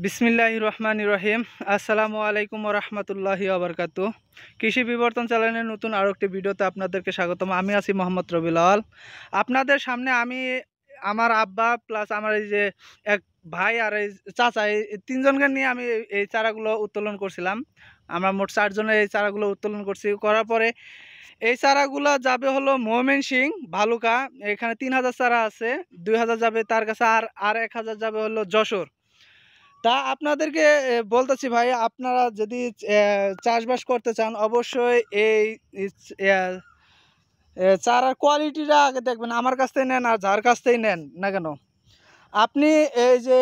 বিসমিল্লাহির রহমানির রহিম। আসসালামু আলাইকুম ওয়া রাহমাতুল্লাহি ওয়া বারাকাতুহু। কৃষি বিবর্তন চ্যানেলের নতুন আরও একটি ভিডিওতে আপনাদেরকে স্বাগতম। আমি আছি মোহাম্মদ রবিউল আউয়াল। আপনাদের সামনে আমি আমার আব্বা প্লাস আমার এই যে এক ভাই আর এই চাচা, এই তিনজনকে নিয়ে আমি এই চারাগুলো উত্তোলন করছিলাম। আমরা মোট 4 জনের এই চারাগুলো উত্তোলন করছি। করার পরে এই চারাগুলো যাবে হলো ময়মনসিংহ ভালুকা। এখানে 3000 চারা আছে, 2000 যাবে তার কাছে, আর 1000 যাবে হলো যশোর। তা আপনাদেরকে বলতেছি ভাই, আপনারা যদি চাষবাস করতে চান অবশ্যই এই চারার কোয়ালিটিটা আগে দেখবেন। আমার কাছ থেকে নেন আর যার কাছ থেকেই নেন না কেন, আপনি এই যে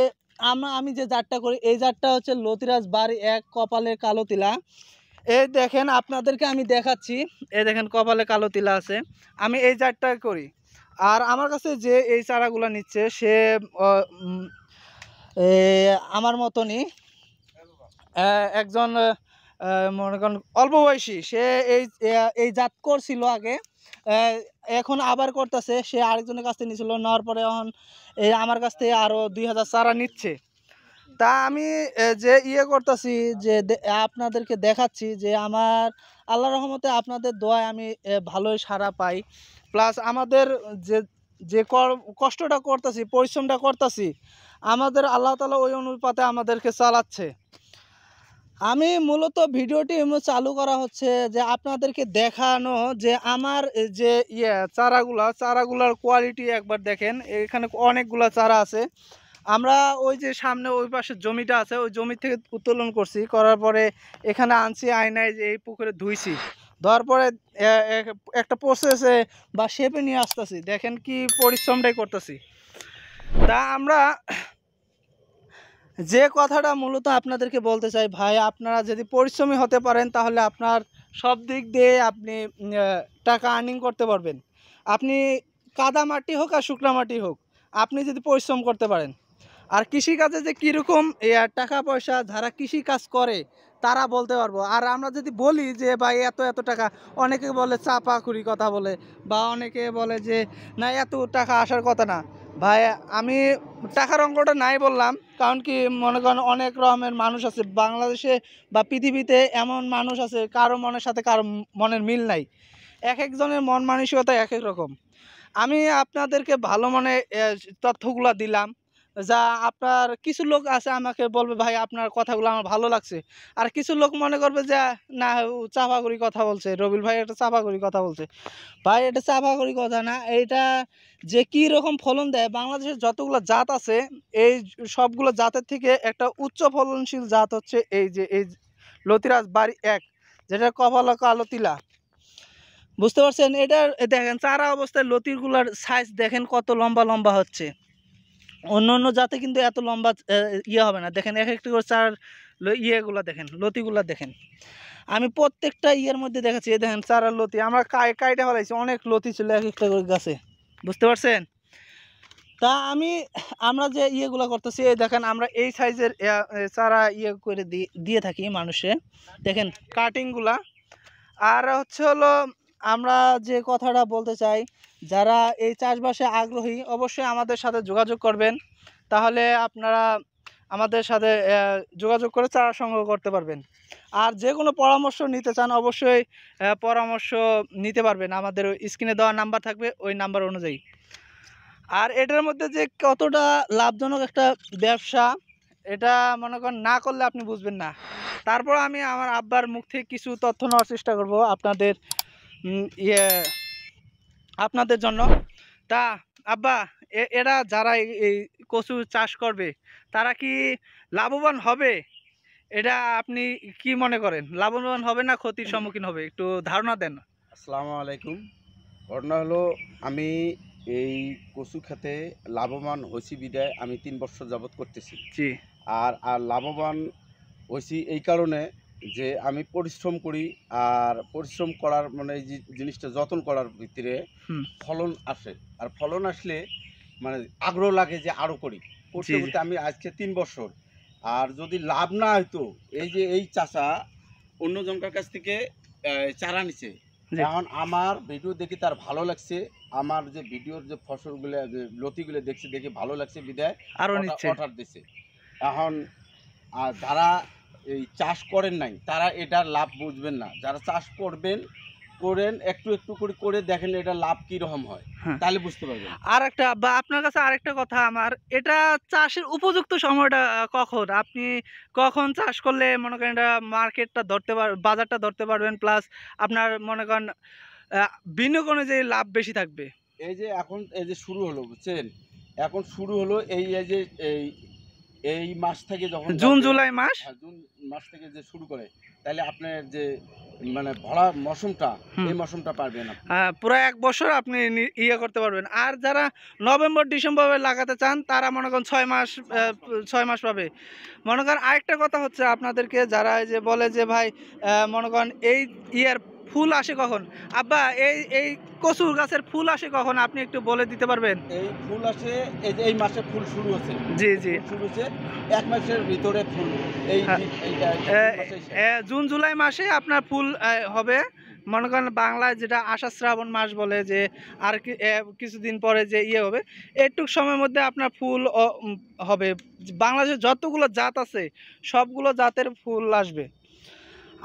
আমি যে জাতটা করি, এই জাতটা হচ্ছে লতিরাজ বাড়ি 1 কপালে কালো তিলা। এই দেখেন, আপনাদেরকে আমি দেখাচ্ছি। এই দেখেন কপালে কালো তিলা আছে। আমি এই জাতটা করি। আর আমার কাছে যে এই চারাগুলো নিচ্ছে সে আমার মতনই একজন মনে করেন অল্প বয়সী। সে এই জাত করছিল আগে, এখন আবার করতেছে। সে আরেকজনের কাছ থেকে নিয়েছিল, নেওয়ার পরে এখন এই আমার কাছ থেকে আরও 2000 চারা নিচ্ছে। তা আমি যে করতেছি, যে আপনাদেরকে দেখাচ্ছি যে আমার আল্লাহর রহমতে আপনাদের দোয়ায় আমি ভালোই সাড়া পাই। প্লাস আমাদের যে যে কষ্টটা করতেছি, পরিশ্রমটা করতেছি, আমাদের আল্লাহ তাআলা ওই অনুপাতে আমাদেরকে চালাচ্ছে। আমি মূলত ভিডিওটি চালু করা হচ্ছে যে আপনাদেরকে দেখানো যে আমার যে চারাগুলার কোয়ালিটি একবার দেখেন। এখানে অনেকগুলা চারা আছে। আমরা ওই যে সামনে ওই পাশে জমিটা আছে, ওই জমি থেকে উত্তোলন করছি। করার পরে এখানে আনছি, আয়নায় যে এই পুকুরে ধুইছি। ধোয়ার পরে একটা প্রসেসে বা শেপে নিয়ে আসতেছি। দেখেন কি পরিশ্রমটাই করতেছি। তা আমরা যে কথাটা মূলত আপনাদেরকে বলতে চাই, ভাই আপনারা যদি পরিশ্রমী হতে পারেন তাহলে আপনার সব দিক দিয়ে আপনি টাকা আর্নিং করতে পারবেন। আপনি কাদা মাটি হোক আর শুকনা মাটি হোক, আপনি যদি পরিশ্রম করতে পারেন। আর কৃষিকাজে যে কীরকম টাকা পয়সা যারা কৃষি কাজ করে তারা বলতে পারবো। আর আমরা যদি বলি যে ভাই এত এত টাকা, অনেকে বলে চাপাখুরি কথা বলে, বা অনেকে বলে যে না এত টাকা আসার কথা না। ভাই আমি টাকার অঙ্কটা নাই বললাম, কারণ কি মনে করেন অনেক রকমের মানুষ আছে বাংলাদেশে বা পৃথিবীতে। এমন মানুষ আছে কারো মনের সাথে কারো মনের মিল নাই। এক একজনের মন মানসিকতা এক এক রকম। আমি আপনাদেরকে ভালো মনে তথ্যগুলো দিলাম, যা আপনার কিছু লোক আছে আমাকে বলবে ভাই আপনার কথাগুলো আমার ভালো লাগছে। আর কিছু লোক মনে করবে যে না ও চাপাগুড়ি কথা বলছে, রবিউল ভাই একটা চাপাগুড়ি কথা বলছে। ভাই এটা চাপাগুড়ি কথা না, এইটা যে কী রকম ফলন দেয়। বাংলাদেশের যতগুলো জাত আছে এই সবগুলো জাতের থেকে একটা উচ্চ ফলনশীল জাত হচ্ছে এই লতিরাজ বাড়ি 1, যেটা কপালে কালো তিলা। বুঝতে পারছেন? এটার দেখেন চারা অবস্থায় লতিগুলার সাইজ দেখেন কত লম্বা লম্বা হচ্ছে। অন্য অন্য জাতে কিন্তু এত লম্বা হবে না। দেখেন এক একটা করে চার ইয়েগুলো দেখেন, লতিগুলা দেখেন। আমি প্রত্যেকটা ইয়ের মধ্যে দেখাচ্ছি। এই দেখেন চারার লতি আমরা কাইটা ফেলাইছি, অনেক লতি ছিল এক একটা করে গাছে। বুঝতে পারছেন? তা আমরা যে ইয়েগুলো করতেছি, এই দেখেন আমরা এই সাইজের চারা করে দিয়ে থাকি মানুষে। দেখেন কাটিংগুলা। আর হচ্ছে হলো আমরা যে কথাটা বলতে চাই, যারা এই চাষবাসে আগ্রহী অবশ্যই আমাদের সাথে যোগাযোগ করবেন। তাহলে আপনারা আমাদের সাথে যোগাযোগ করে চারা সংগ্রহ করতে পারবেন। আর যে কোনো পরামর্শ নিতে চান অবশ্যই পরামর্শ নিতে পারবেন। আমাদের স্ক্রিনে দেওয়া নাম্বার থাকবে, ওই নাম্বার অনুযায়ী। আর এটার মধ্যে যে কতটা লাভজনক একটা ব্যবসা, এটা মনে করেন না করলে আপনি বুঝবেন না। তারপর আমি আমার আব্বার মুখ থেকে কিছু তথ্য নেওয়ার চেষ্টা করব আপনাদের জন্য। তা আব্বা, এরা যারা এই কচু চাষ করবে তারা কি লাভবান হবে? এটা আপনি কি মনে করেন, লাভবান হবে না ক্ষতির সম্মুখীন হবে? একটু ধারণা দেন। আসসালামু আলাইকুম। ঘটনা হলো, আমি এই কচু খেতে লাভবান হয়েছি বিদায় আমি 3 বছর যাবৎ করতেছি। জি। আর লাভবান হয়েছি এই কারণে যে আমি পরিশ্রম করি। আর পরিশ্রম করার মানে এই জিনিসটা যত্ন করার ভিতরে ফলন আসে। আর ফলন আসলে মানে আগ্রহ লাগে যে আরও করি। করতে করতে আমি আজকে 3 বছর। আর যদি লাভ না হইতো, এই যে এই চাচা অন্য জনকার কাছ থেকে চারা নিছে, এখন আমার ভিডিও দেখে তার ভালো লাগছে। আমার যে ভিডিওর যে ফসলগুলো লতিগুলো দেখছে দেখে ভালো লাগছে বিদায় আরো অর্ডার দিছে। এখন আর যারা এই চাষ করেন নাই তারা এটার লাভ বুঝবেন না। যারা চাষ করেন একটু একটু করে দেখেন এটা লাভ কীরকম হয়, তাহলে বুঝতে পারবেন। আর একটা বা আপনার কাছে আরেকটা কথা, আমার এটা চাষের উপযুক্ত সময়টা কখন, আপনি কখন চাষ করলে মনে করেন এটা মার্কেটটা ধরতে বাজারটা ধরতে পারবেন, প্লাস আপনার মনে করেন বিনিয়োগ অনুযায়ী লাভ বেশি থাকবে? এই যে এখন এই যে শুরু হলো, বুঝছেন, এখন শুরু হলো এই যে এই মাস থেকে যখন জুন জুলাই মাস, জুন মাস থেকে যে শুরু করে, তাহলে আপনার যে মানে ভরা মৌসুমটা, এই মৌসুমটা পারবেন না, পুরো 1 বছর আপনি ইয়ে করতে পারবেন। আর যারা নভেম্বর ডিসেম্বরে লাগাতে চান তারা মনে করেন 6 মাস পাবে। মনে করেন আরেকটা কথা হচ্ছে আপনাদেরকে, যারা এই যে বলে যে ভাই মনে করেন এই ইয়ার ফুল আসে কখন, আব্বা এই কচুর গাছের ফুল আসে কখন, আপনি একটু বলে দিতে পারবেন? এই ফুল আসে এই যে এই মাসে ফুল শুরু হচ্ছে। জি জি, শুরু হচ্ছে 1 মাসের ভিতরে ফুল, এই জুন জুলাই মাসে আপনার ফুল হবে। মনে করেন বাংলায় যেটা আষাঢ় শ্রাবণ মাস বলে, যে আর কিছুদিন পরে যে ইয়ে হবে, এইটুক সময়ের মধ্যে আপনার ফুল হবে। বাংলাদেশে যতগুলো জাত আছে সবগুলো জাতের ফুল আসবে।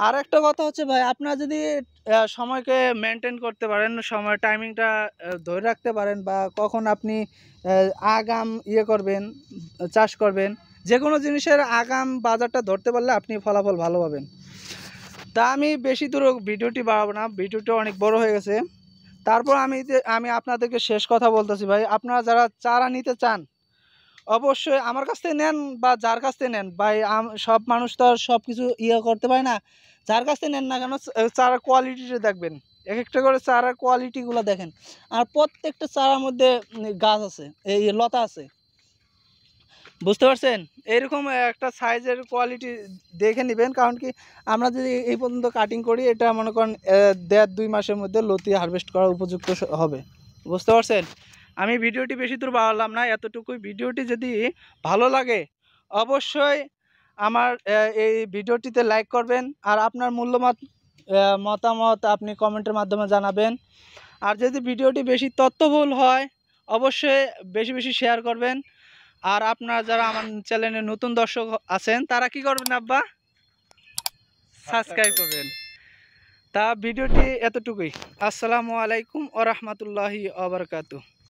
আর একটা কথা হচ্ছে ভাই, আপনারা যদি সময়কে মেনটেন করতে পারেন, সময় টাইমিংটা ধরে রাখতে পারেন, বা কখন আপনি আগাম ইয়ে করবেন, চাষ করবেন, যে কোনো জিনিসের আগাম বাজারটা ধরতে পারলে আপনি ফলাফল ভালো পাবেন। তা আমি বেশি দূর ভিডিওটি বাড়াবো না, ভিডিওটা অনেক বড় হয়ে গেছে। তারপর আমি আপনাদেরকে শেষ কথা বলতেছি ভাই, আপনারা যারা চারা নিতে চান অবশ্যই আমার কাছ থেকে নেন, বা যার কাছ থেকে নেন ভাই, সব মানুষ তো আর সব কিছু ইয়ে করতে পারে না। যার কাছ থেকে নেন না কেন, চারার কোয়ালিটিটা দেখবেন, এক একটা করে চারার কোয়ালিটিগুলো দেখেন। আর প্রত্যেকটা চারার মধ্যে গাছ আছে, এই লতা আছে, বুঝতে পারছেন? এরকম একটা সাইজের কোয়ালিটি দেখে নেবেন। কারণ কি, আমরা যদি এই পর্যন্ত কাটিং করি, এটা মনে করেন 1.5-2 মাসের মধ্যে লতি হারভেস্ট করার উপযুক্ত হবে, বুঝতে পারছেন? আমি ভিডিওটি বেশি দূর বাড়ালাম না, এতটুকুই। ভিডিওটি যদি ভালো লাগে অবশ্যই আমার এই ভিডিওটিতে লাইক করবেন, আর আপনার মতামত আপনি কমেন্টের মাধ্যমে জানাবেন। আর যদি ভিডিওটি বেশি তথ্যবহুল হয় অবশ্যই বেশি বেশি শেয়ার করবেন। আর আপনারা যারা আমার চ্যানেলে নতুন দর্শক আছেন তারা কি করবেন আব্বা? সাবস্ক্রাইব করবেন। তা ভিডিওটি এতটুকুই। আসসালামু আলাইকুম ওয়া রাহমাতুল্লাহি ওয়া বারাকাতুহু।